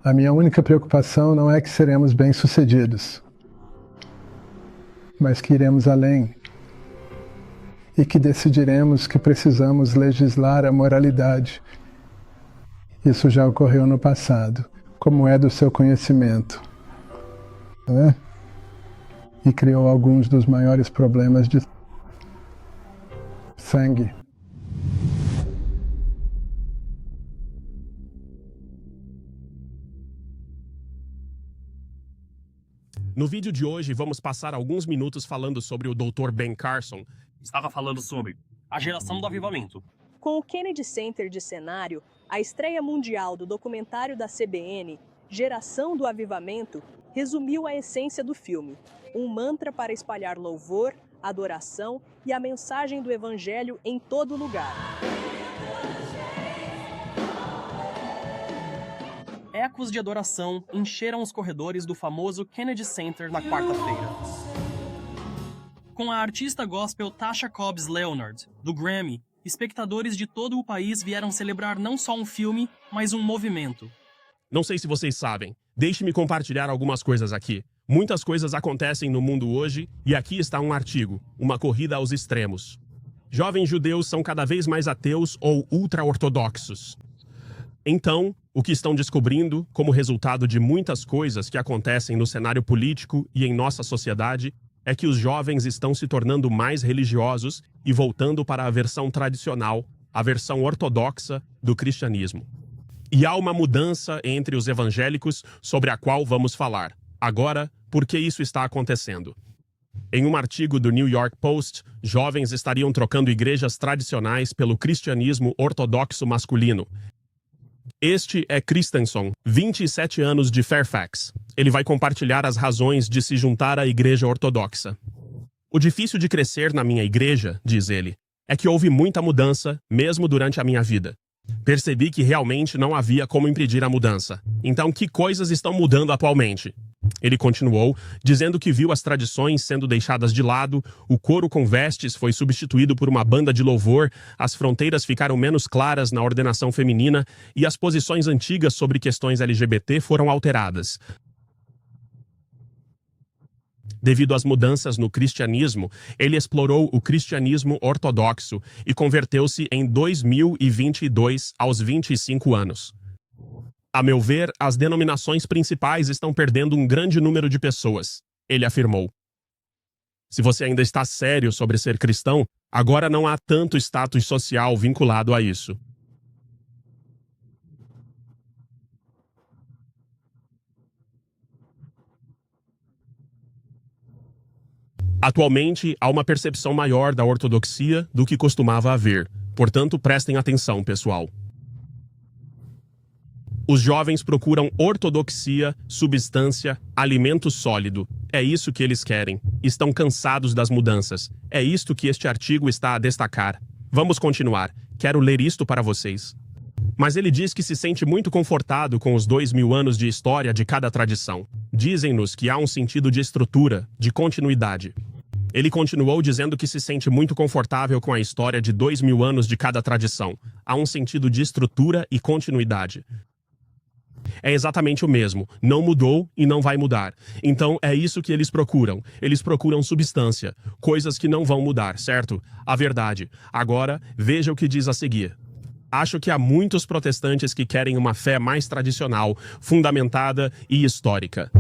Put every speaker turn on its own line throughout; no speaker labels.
A minha única preocupação não é que seremos bem-sucedidos, mas que iremos além e que decidiremos que precisamos legislar a moralidade. Isso já ocorreu no passado, como é do seu conhecimento, né? E criou alguns dos maiores problemas de sangue.
No vídeo de hoje, vamos passar alguns minutos falando sobre o Dr. Ben Carson.
Estava falando sobre a geração do avivamento.
Com o Kennedy Center de cenário, a estreia mundial do documentário da CBN, Geração do Avivamento, resumiu a essência do filme. Um mantra para espalhar louvor, adoração e a mensagem do Evangelho em todo lugar.
Ecos de adoração encheram os corredores do famoso Kennedy Center na quarta-feira. Com a artista gospel Tasha Cobbs Leonard, do Grammy, espectadores de todo o país vieram celebrar não só um filme, mas um movimento.
Não sei se vocês sabem, deixe-me compartilhar algumas coisas aqui. Muitas coisas acontecem no mundo hoje e aqui está um artigo, uma corrida aos extremos. Jovens judeus são cada vez mais ateus ou ultra-ortodoxos. Então, o que estão descobrindo, como resultado de muitas coisas que acontecem no cenário político e em nossa sociedade, é que os jovens estão se tornando mais religiosos e voltando para a versão tradicional, a versão ortodoxa do cristianismo. E há uma mudança entre os evangélicos sobre a qual vamos falar. Agora, por que isso está acontecendo? Em um artigo do New York Post, jovens estariam trocando igrejas tradicionais pelo cristianismo ortodoxo masculino. Este é Christensen, 27 anos de Fairfax. Ele vai compartilhar as razões de se juntar à igreja ortodoxa. O difícil de crescer na minha igreja, diz ele, é que houve muita mudança, mesmo durante a minha vida. Percebi que realmente não havia como impedir a mudança. Então, que coisas estão mudando atualmente? Ele continuou, dizendo que viu as tradições sendo deixadas de lado, o coro com vestes foi substituído por uma banda de louvor, as fronteiras ficaram menos claras na ordenação feminina e as posições antigas sobre questões LGBT foram alteradas. Devido às mudanças no cristianismo, ele explorou o cristianismo ortodoxo e converteu-se em 2022 aos 25 anos. A meu ver, as denominações principais estão perdendo um grande número de pessoas, ele afirmou. Se você ainda está sério sobre ser cristão, agora não há tanto status social vinculado a isso. Atualmente, há uma percepção maior da ortodoxia do que costumava haver. Portanto, prestem atenção, pessoal. Os jovens procuram ortodoxia, substância, alimento sólido. É isso que eles querem. Estão cansados das mudanças. É isto que este artigo está a destacar. Vamos continuar. Quero ler isto para vocês. Mas ele diz que se sente muito confortado com os 2000 anos de história de cada tradição. Dizem-nos que há um sentido de estrutura, de continuidade. Ele continuou dizendo que se sente muito confortável com a história de 2000 anos de cada tradição. Há um sentido de estrutura e continuidade. É exatamente o mesmo. Não mudou e não vai mudar. Então é isso que eles procuram. Eles procuram substância. Coisas que não vão mudar, certo? A verdade. Agora, veja o que diz a seguir. Acho que há muitos protestantes que querem uma fé mais tradicional, fundamentada e histórica.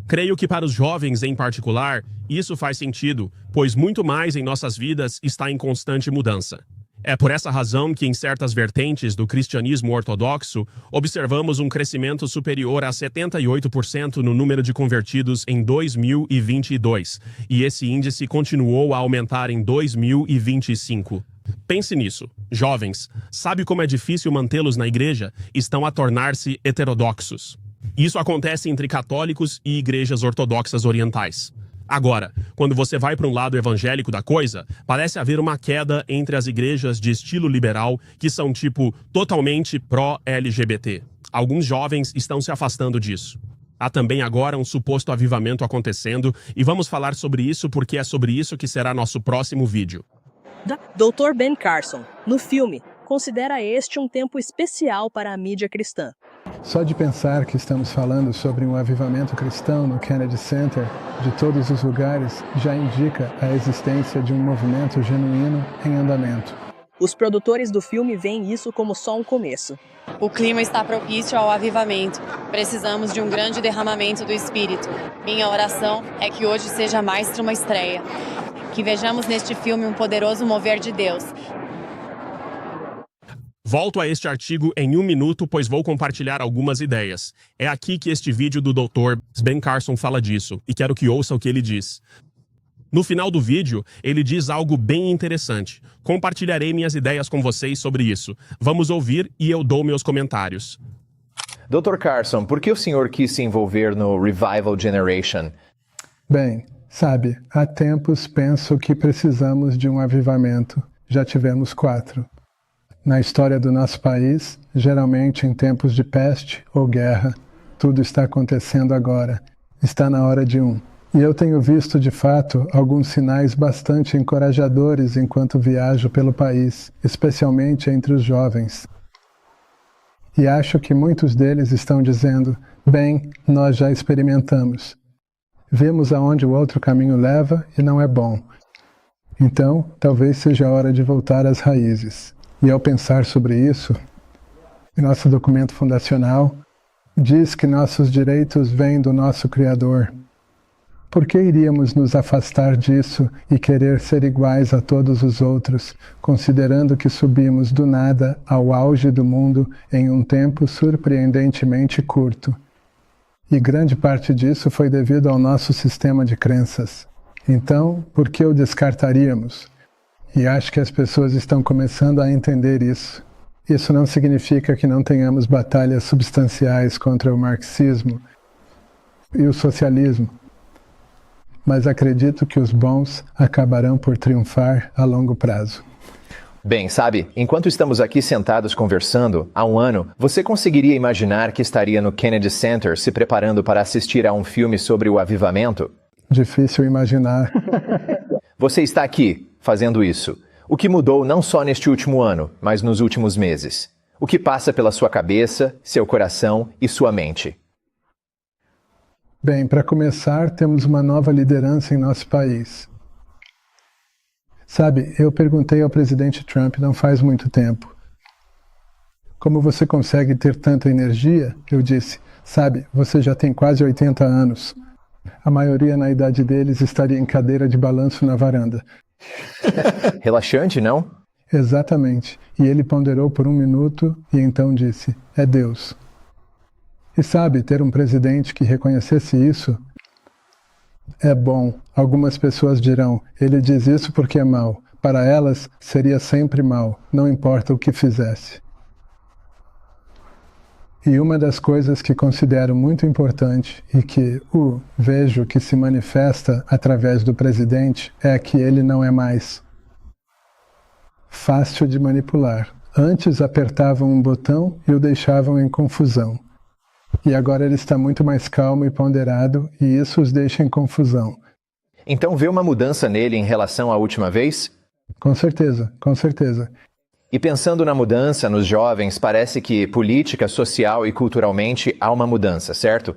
Creio que para os jovens em particular, isso faz sentido, pois muito mais em nossas vidas está em constante mudança. É por essa razão que em certas vertentes do cristianismo ortodoxo, observamos um crescimento superior a 78% no número de convertidos em 2022, e esse índice continuou a aumentar em 2025. Pense nisso. Jovens, sabe como é difícil mantê-los na igreja? Estão a tornar-se heterodoxos. Isso acontece entre católicos e igrejas ortodoxas orientais. Agora, quando você vai para um lado evangélico da coisa, parece haver uma queda entre as igrejas de estilo liberal que são tipo totalmente pró-LGBT. Alguns jovens estão se afastando disso. Há também agora um suposto avivamento acontecendo e vamos falar sobre isso porque é sobre isso que será nosso próximo vídeo.
Dr. Ben Carson, no filme, considera este um tempo especial para a mídia cristã.
Só de pensar que estamos falando sobre um avivamento cristão no Kennedy Center, de todos os lugares, já indica a existência de um movimento genuíno em andamento.
Os produtores do filme veem isso como só um começo.
O clima está propício ao avivamento. Precisamos de um grande derramamento do Espírito. Minha oração é que hoje seja mais que uma estreia. Que vejamos neste filme um poderoso mover de Deus.
Volto a este artigo em 1 minuto, pois vou compartilhar algumas ideias. É aqui que este vídeo do Dr. Ben Carson fala disso, e quero que ouça o que ele diz. No final do vídeo, ele diz algo bem interessante. Compartilharei minhas ideias com vocês sobre isso. Vamos ouvir e eu dou meus comentários.
Dr. Carson, por que o senhor quis se envolver no Revival Generation?
Bem, sabe, há tempos penso que precisamos de um avivamento. Já tivemos 4. Na história do nosso país, geralmente em tempos de peste ou guerra, tudo está acontecendo agora. Está na hora de um. E eu tenho visto, de fato, alguns sinais bastante encorajadores enquanto viajo pelo país, especialmente entre os jovens. E acho que muitos deles estão dizendo, bem, nós já experimentamos. Vemos aonde o outro caminho leva e não é bom. Então, talvez seja a hora de voltar às raízes. E ao pensar sobre isso, nosso documento fundacional diz que nossos direitos vêm do nosso Criador. Por que iríamos nos afastar disso e querer ser iguais a todos os outros, considerando que subimos do nada ao auge do mundo em um tempo surpreendentemente curto? E grande parte disso foi devido ao nosso sistema de crenças. Então, por que o descartaríamos? E acho que as pessoas estão começando a entender isso. Isso não significa que não tenhamos batalhas substanciais contra o marxismo e o socialismo. Mas acredito que os bons acabarão por triunfar a longo prazo.
Bem, sabe, enquanto estamos aqui sentados conversando, há um ano, você conseguiria imaginar que estaria no Kennedy Center se preparando para assistir a um filme sobre o avivamento?
Difícil imaginar.
Você está aqui, fazendo isso. O que mudou não só neste último ano, mas nos últimos meses? O que passa pela sua cabeça, seu coração e sua mente?
Bem, para começar, temos uma nova liderança em nosso país. Sabe, eu perguntei ao presidente Trump não faz muito tempo. Como você consegue ter tanta energia? Eu disse, sabe, você já tem quase 80 anos. A maioria na idade deles estaria em cadeira de balanço na varanda.
Relaxante, não?
Exatamente. E ele ponderou por 1 minuto e então disse, é Deus. E sabe, ter um presidente que reconhecesse isso é bom. Algumas pessoas dirão, ele diz isso porque é mau. Para elas, seria sempre mau, não importa o que fizesse. E uma das coisas que considero muito importante e que vejo que se manifesta através do presidente é que ele não é mais fácil de manipular. Antes apertavam um botão e o deixavam em confusão. E agora ele está muito mais calmo e ponderado e isso os deixa em confusão.
Então vê uma mudança nele em relação à última vez?
Com certeza, com certeza.
E pensando na mudança nos jovens, parece que política, social e culturalmente há uma mudança, certo?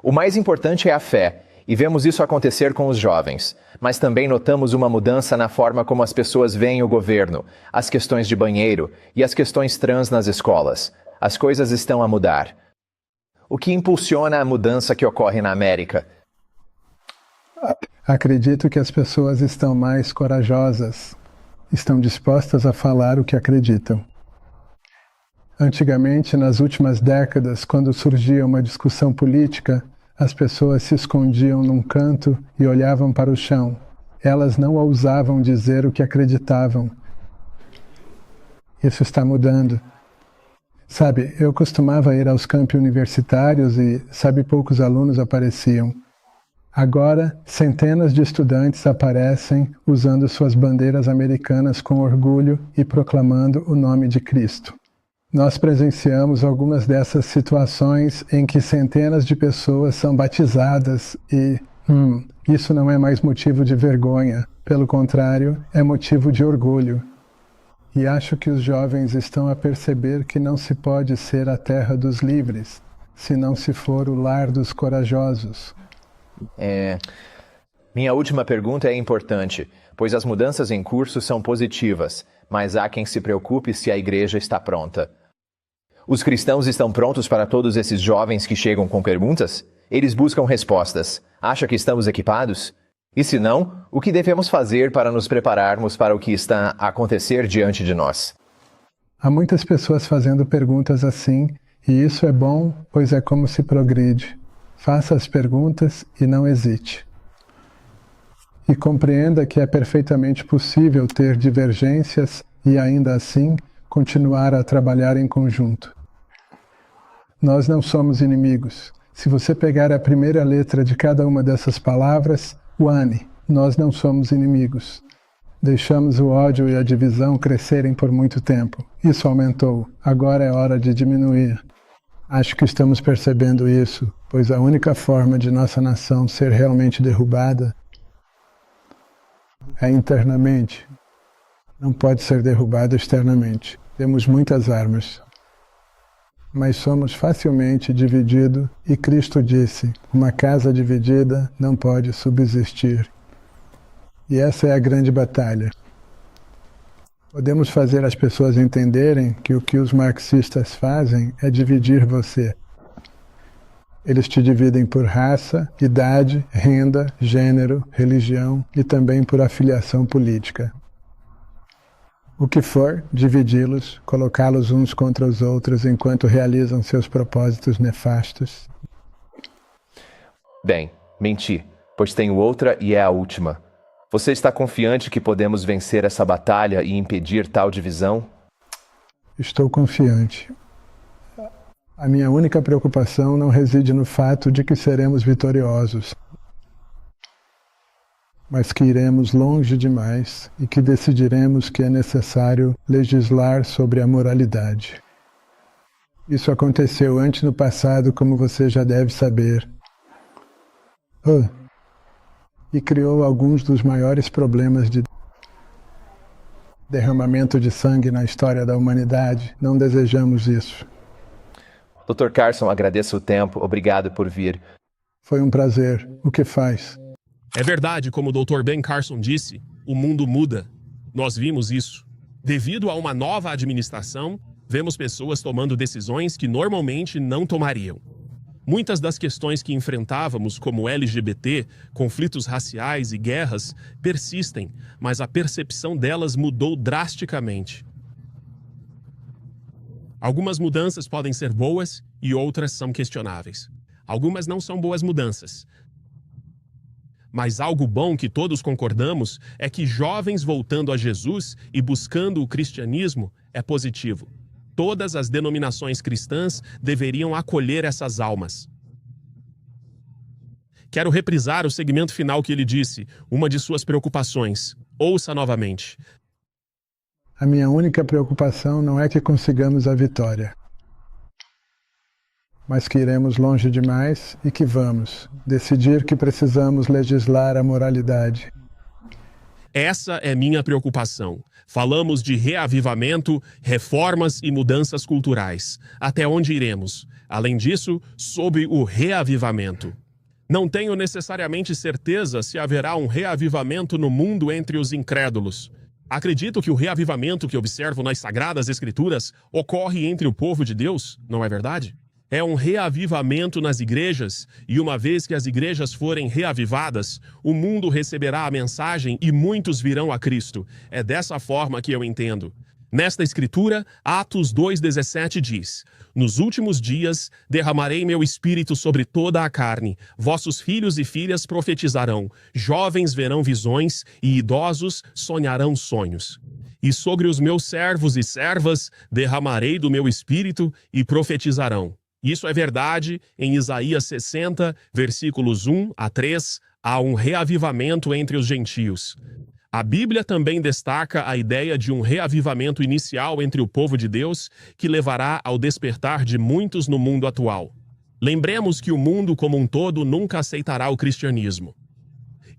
O mais importante é a fé, e vemos isso acontecer com os jovens. Mas também notamos uma mudança na forma como as pessoas veem o governo, as questões de banheiro e as questões trans nas escolas. As coisas estão a mudar. O que impulsiona a mudança que ocorre na América?
Acredito que as pessoas estão mais corajosas. Estão dispostas a falar o que acreditam. Antigamente, nas últimas décadas, quando surgia uma discussão política, as pessoas se escondiam num canto e olhavam para o chão. Elas não ousavam dizer o que acreditavam. Isso está mudando. Sabe, eu costumava ir aos campi universitários e, poucos alunos apareciam. Agora, centenas de estudantes aparecem usando suas bandeiras americanas com orgulho e proclamando o nome de Cristo. Nós presenciamos algumas dessas situações em que centenas de pessoas são batizadas e, isso não é mais motivo de vergonha. Pelo contrário, é motivo de orgulho. E acho que os jovens estão a perceber que não se pode ser a terra dos livres, se não se for o lar dos corajosos.
Minha última pergunta é importante, pois as mudanças em curso são positivas, mas há quem se preocupe se a igreja está pronta. Os cristãos estão prontos para todos esses jovens que chegam com perguntas? Eles buscam respostas. Acha que estamos equipados? E se não, o que devemos fazer para nos prepararmos para o que está a acontecer diante de nós?
Há muitas pessoas fazendo perguntas assim, e isso é bom, pois é como se progride. Faça as perguntas e não hesite. E compreenda que é perfeitamente possível ter divergências e, ainda assim, continuar a trabalhar em conjunto. Nós não somos inimigos. Se você pegar a primeira letra de cada uma dessas palavras, Wani, nós não somos inimigos. Deixamos o ódio e a divisão crescerem por muito tempo. Isso aumentou. Agora é hora de diminuir. Acho que estamos percebendo isso, pois a única forma de nossa nação ser realmente derrubada é internamente. Não pode ser derrubada externamente. Temos muitas armas, mas somos facilmente divididos e Cristo disse, uma casa dividida não pode subsistir. E essa é a grande batalha. Podemos fazer as pessoas entenderem que o que os marxistas fazem é dividir você. Eles te dividem por raça, idade, renda, gênero, religião e também por afiliação política. O que for, dividi-los, colocá-los uns contra os outros enquanto realizam seus propósitos nefastos.
Bem, menti, pois tenho outra e é a última. Você está confiante que podemos vencer essa batalha e impedir tal divisão?
Estou confiante. A minha única preocupação não reside no fato de que seremos vitoriosos, mas que iremos longe demais e que decidiremos que é necessário legislar sobre a moralidade. Isso aconteceu antes no passado, como você já deve saber. E criou alguns dos maiores problemas de derramamento de sangue na história da humanidade. Não desejamos isso.
Dr. Carson, agradeço o tempo. Obrigado por vir.
Foi um prazer. O que faz?
É verdade, como o Dr. Ben Carson disse, o mundo muda. Nós vimos isso. Devido a uma nova administração, vemos pessoas tomando decisões que normalmente não tomariam. Muitas das questões que enfrentávamos, como LGBT, conflitos raciais e guerras, persistem, mas a percepção delas mudou drasticamente. Algumas mudanças podem ser boas e outras são questionáveis. Algumas não são boas mudanças. Mas algo bom que todos concordamos é que jovens voltando a Jesus e buscando o cristianismo é positivo. Todas as denominações cristãs deveriam acolher essas almas. Quero reprisar o segmento final que ele disse, uma de suas preocupações. Ouça novamente.
A minha única preocupação não é que consigamos a vitória, mas que iremos longe demais e que vamos decidir que precisamos legislar a moralidade.
Essa é minha preocupação. Falamos de reavivamento, reformas e mudanças culturais. Até onde iremos? Além disso, sobre o reavivamento. Não tenho necessariamente certeza se haverá um reavivamento no mundo entre os incrédulos. Acredito que o reavivamento que observo nas Sagradas Escrituras ocorre entre o povo de Deus, não é verdade? É um reavivamento nas igrejas, e uma vez que as igrejas forem reavivadas, o mundo receberá a mensagem e muitos virão a Cristo. É dessa forma que eu entendo. Nesta escritura, Atos 2,17 diz: Nos últimos dias derramarei meu espírito sobre toda a carne. Vossos filhos e filhas profetizarão, jovens verão visões e idosos sonharão sonhos. E sobre os meus servos e servas derramarei do meu espírito e profetizarão. Isso é verdade em Isaías 60, versículos 1 a 3, há um reavivamento entre os gentios. A Bíblia também destaca a ideia de um reavivamento inicial entre o povo de Deus que levará ao despertar de muitos no mundo atual. Lembremos que o mundo como um todo nunca aceitará o cristianismo.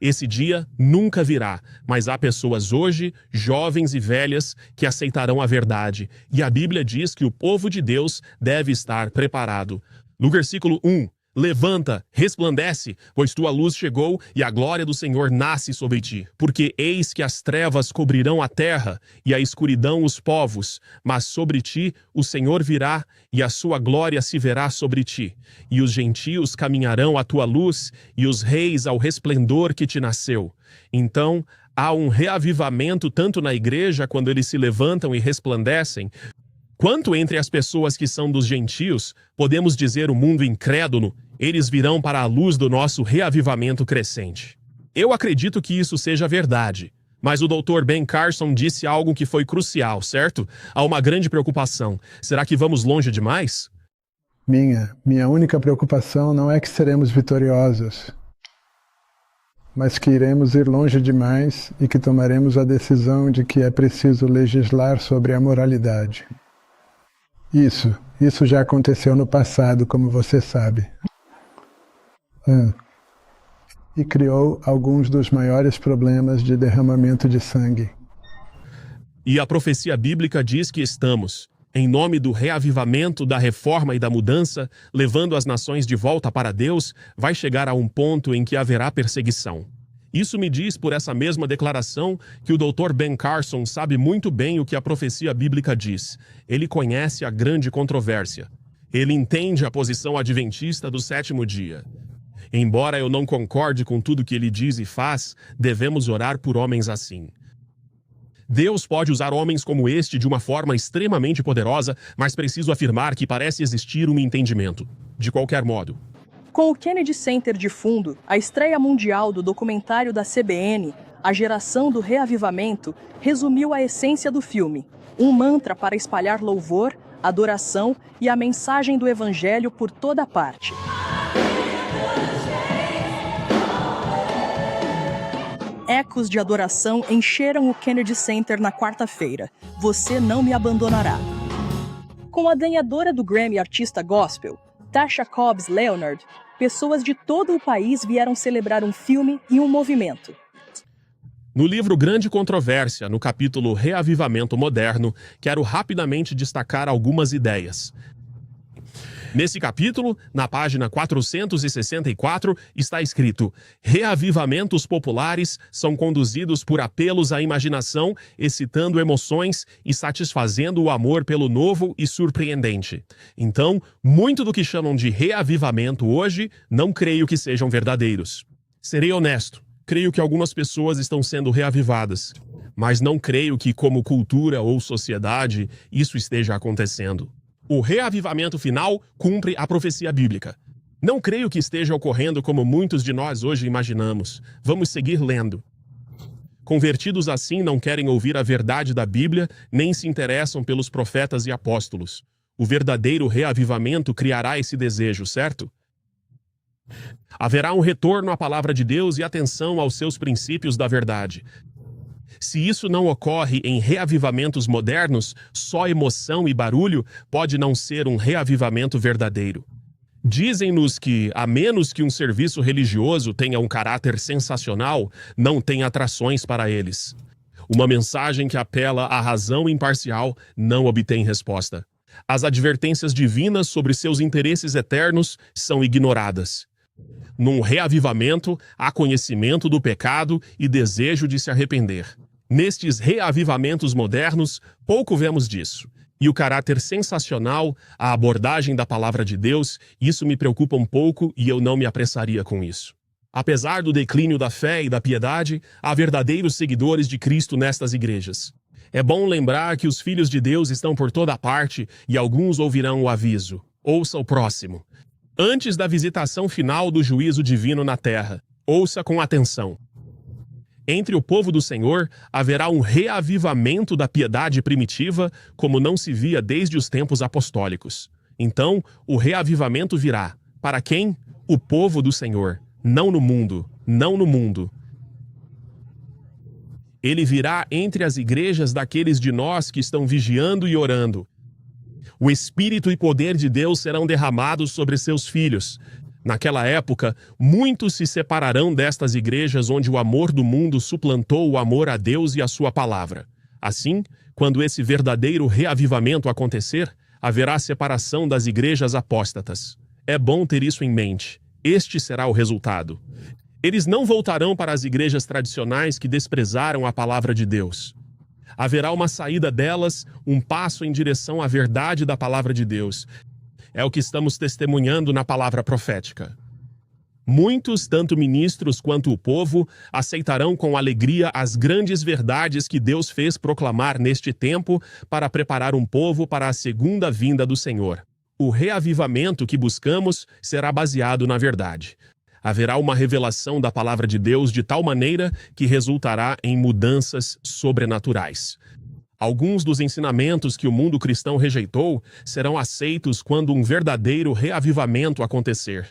Esse dia nunca virá, mas há pessoas hoje, jovens e velhas, que aceitarão a verdade. E a Bíblia diz que o povo de Deus deve estar preparado. No versículo 1, levanta, resplandece, pois tua luz chegou e a glória do Senhor nasce sobre ti. Porque eis que as trevas cobrirão a terra e a escuridão os povos, mas sobre ti o Senhor virá e a sua glória se verá sobre ti. E os gentios caminharão à tua luz e os reis ao resplendor que te nasceu. Então, há um reavivamento tanto na igreja quando eles se levantam e resplandecem, quanto entre as pessoas que são dos gentios, podemos dizer o mundo incrédulo, eles virão para a luz do nosso reavivamento crescente. Eu acredito que isso seja verdade, mas o Dr. Ben Carson disse algo que foi crucial, certo? Há uma grande preocupação. Será que vamos longe demais?
Minha única preocupação não é que seremos vitoriosos, mas que iremos ir longe demais e que tomaremos a decisão de que é preciso legislar sobre a moralidade. Isso já aconteceu no passado, como você sabe. E criou alguns dos maiores problemas de derramamento de sangue.
E a profecia bíblica diz que estamos, em nome do reavivamento, da reforma e da mudança, levando as nações de volta para Deus, vai chegar a um ponto em que haverá perseguição. Isso me diz, por essa mesma declaração, que o Dr. Ben Carson sabe muito bem o que a profecia bíblica diz. Ele conhece a grande controvérsia. Ele entende a posição adventista do sétimo dia. Embora eu não concorde com tudo que ele diz e faz, devemos orar por homens assim. Deus pode usar homens como este de uma forma extremamente poderosa, mas preciso afirmar que parece existir um entendimento. De qualquer modo.
Com o Kennedy Center de fundo, a estreia mundial do documentário da CBN, A Geração do Reavivamento, resumiu a essência do filme. Um mantra para espalhar louvor, adoração e a mensagem do Evangelho por toda parte. Ecos de adoração encheram o Kennedy Center na quarta-feira. Você não me abandonará. Com a ganhadora do Grammy Artista Gospel, Tasha Cobbs Leonard, pessoas de todo o país vieram celebrar um filme e um movimento.
No livro Grande Controvérsia, no capítulo Reavivamento Moderno, quero rapidamente destacar algumas ideias. Nesse capítulo, na página 464, está escrito: reavivamentos populares são conduzidos por apelos à imaginação, excitando emoções e satisfazendo o amor pelo novo e surpreendente. Então, muito do que chamam de reavivamento hoje, não creio que sejam verdadeiros. Serei honesto, creio que algumas pessoas estão sendo reavivadas, mas não creio que, como cultura ou sociedade, isso esteja acontecendo. O reavivamento final cumpre a profecia bíblica. Não creio que esteja ocorrendo como muitos de nós hoje imaginamos. Vamos seguir lendo. Convertidos assim não querem ouvir a verdade da Bíblia, nem se interessam pelos profetas e apóstolos. O verdadeiro reavivamento criará esse desejo, certo? Haverá um retorno à palavra de Deus e atenção aos seus princípios da verdade. Se isso não ocorre em reavivamentos modernos, só emoção e barulho pode não ser um reavivamento verdadeiro. Dizem-nos que, a menos que um serviço religioso tenha um caráter sensacional, não tem atrações para eles. Uma mensagem que apela à razão imparcial não obtém resposta. As advertências divinas sobre seus interesses eternos são ignoradas. Num reavivamento, há conhecimento do pecado e desejo de se arrepender. Nestes reavivamentos modernos, pouco vemos disso. E o caráter sensacional, a abordagem da palavra de Deus, isso me preocupa um pouco e eu não me apressaria com isso. Apesar do declínio da fé e da piedade, há verdadeiros seguidores de Cristo nestas igrejas. É bom lembrar que os filhos de Deus estão por toda parte e alguns ouvirão o aviso. Ouça o próximo. Antes da visitação final do juízo divino na terra, ouça com atenção. Entre o povo do Senhor haverá um reavivamento da piedade primitiva, como não se via desde os tempos apostólicos. Então, o reavivamento virá. Para quem? O povo do Senhor. Não no mundo. Não no mundo. Ele virá entre as igrejas daqueles de nós que estão vigiando e orando. O Espírito e poder de Deus serão derramados sobre seus filhos. Naquela época, muitos se separarão destas igrejas onde o amor do mundo suplantou o amor a Deus e a sua palavra. Assim, quando esse verdadeiro reavivamento acontecer, haverá separação das igrejas apóstatas. É bom ter isso em mente. Este será o resultado. Eles não voltarão para as igrejas tradicionais que desprezaram a palavra de Deus. Haverá uma saída delas, um passo em direção à verdade da palavra de Deus. É o que estamos testemunhando na palavra profética. Muitos, tanto ministros quanto o povo, aceitarão com alegria as grandes verdades que Deus fez proclamar neste tempo para preparar um povo para a segunda vinda do Senhor. O reavivamento que buscamos será baseado na verdade. Haverá uma revelação da palavra de Deus de tal maneira que resultará em mudanças sobrenaturais. Alguns dos ensinamentos que o mundo cristão rejeitou serão aceitos quando um verdadeiro reavivamento acontecer.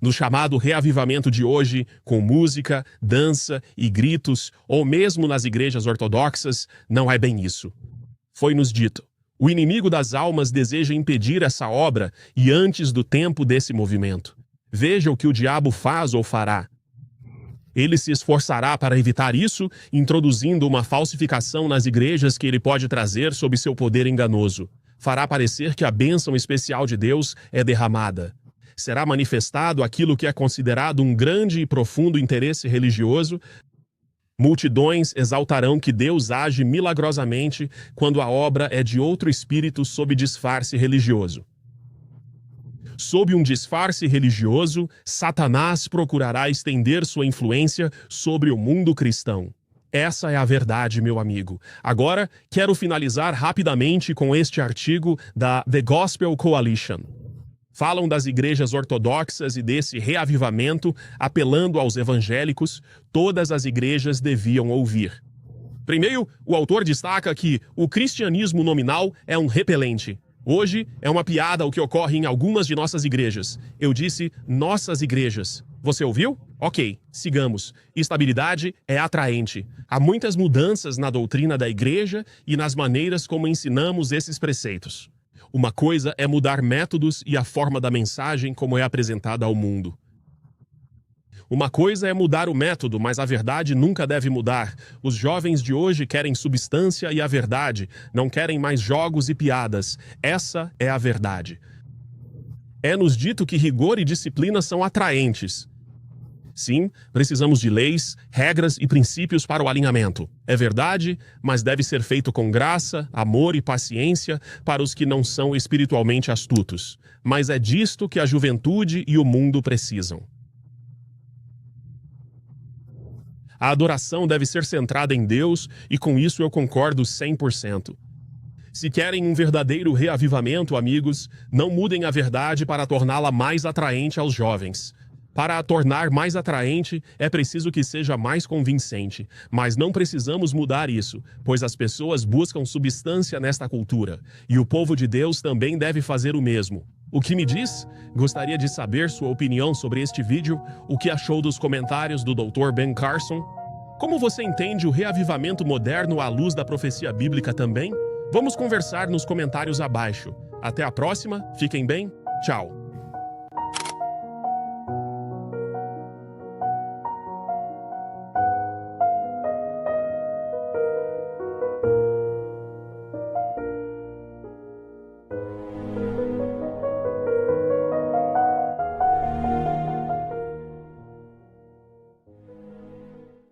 No chamado reavivamento de hoje, com música, dança e gritos, ou mesmo nas igrejas ortodoxas, não é bem isso. Foi-nos dito: o inimigo das almas deseja impedir essa obra e antes do tempo desse movimento. Veja o que o diabo faz ou fará. Ele se esforçará para evitar isso, introduzindo uma falsificação nas igrejas que ele pode trazer sob seu poder enganoso. Fará parecer que a bênção especial de Deus é derramada. Será manifestado aquilo que é considerado um grande e profundo interesse religioso. Multidões exaltarão que Deus age milagrosamente quando a obra é de outro espírito sob disfarce religioso. Sob um disfarce religioso, Satanás procurará estender sua influência sobre o mundo cristão. Essa é a verdade, meu amigo. Agora, quero finalizar rapidamente com este artigo da The Gospel Coalition. Falam das igrejas ortodoxas e desse reavivamento, apelando aos evangélicos, todas as igrejas deviam ouvir. Primeiro, o autor destaca que o cristianismo nominal é um repelente. Hoje é uma piada o que ocorre em algumas de nossas igrejas. Eu disse nossas igrejas. Você ouviu? Ok, sigamos. Estabilidade é atraente. Há muitas mudanças na doutrina da igreja e nas maneiras como ensinamos esses preceitos. Uma coisa é mudar métodos e a forma da mensagem como é apresentada ao mundo. Uma coisa é mudar o método, mas a verdade nunca deve mudar. Os jovens de hoje querem substância e a verdade, não querem mais jogos e piadas. Essa é a verdade. É-nos dito que rigor e disciplina são atraentes. Sim, precisamos de leis, regras e princípios para o alinhamento. É verdade, mas deve ser feito com graça, amor e paciência para os que não são espiritualmente astutos. Mas é disto que a juventude e o mundo precisam. A adoração deve ser centrada em Deus e com isso eu concordo 100%. Se querem um verdadeiro reavivamento, amigos, não mudem a verdade para torná-la mais atraente aos jovens. Para a tornar mais atraente, é preciso que seja mais convincente, mas não precisamos mudar isso, pois as pessoas buscam substância nesta cultura, e o povo de Deus também deve fazer o mesmo. O que me diz? Gostaria de saber sua opinião sobre este vídeo, o que achou dos comentários do Dr. Ben Carson. Como você entende o reavivamento moderno à luz da profecia bíblica também? Vamos conversar nos comentários abaixo. Até a próxima, fiquem bem, tchau!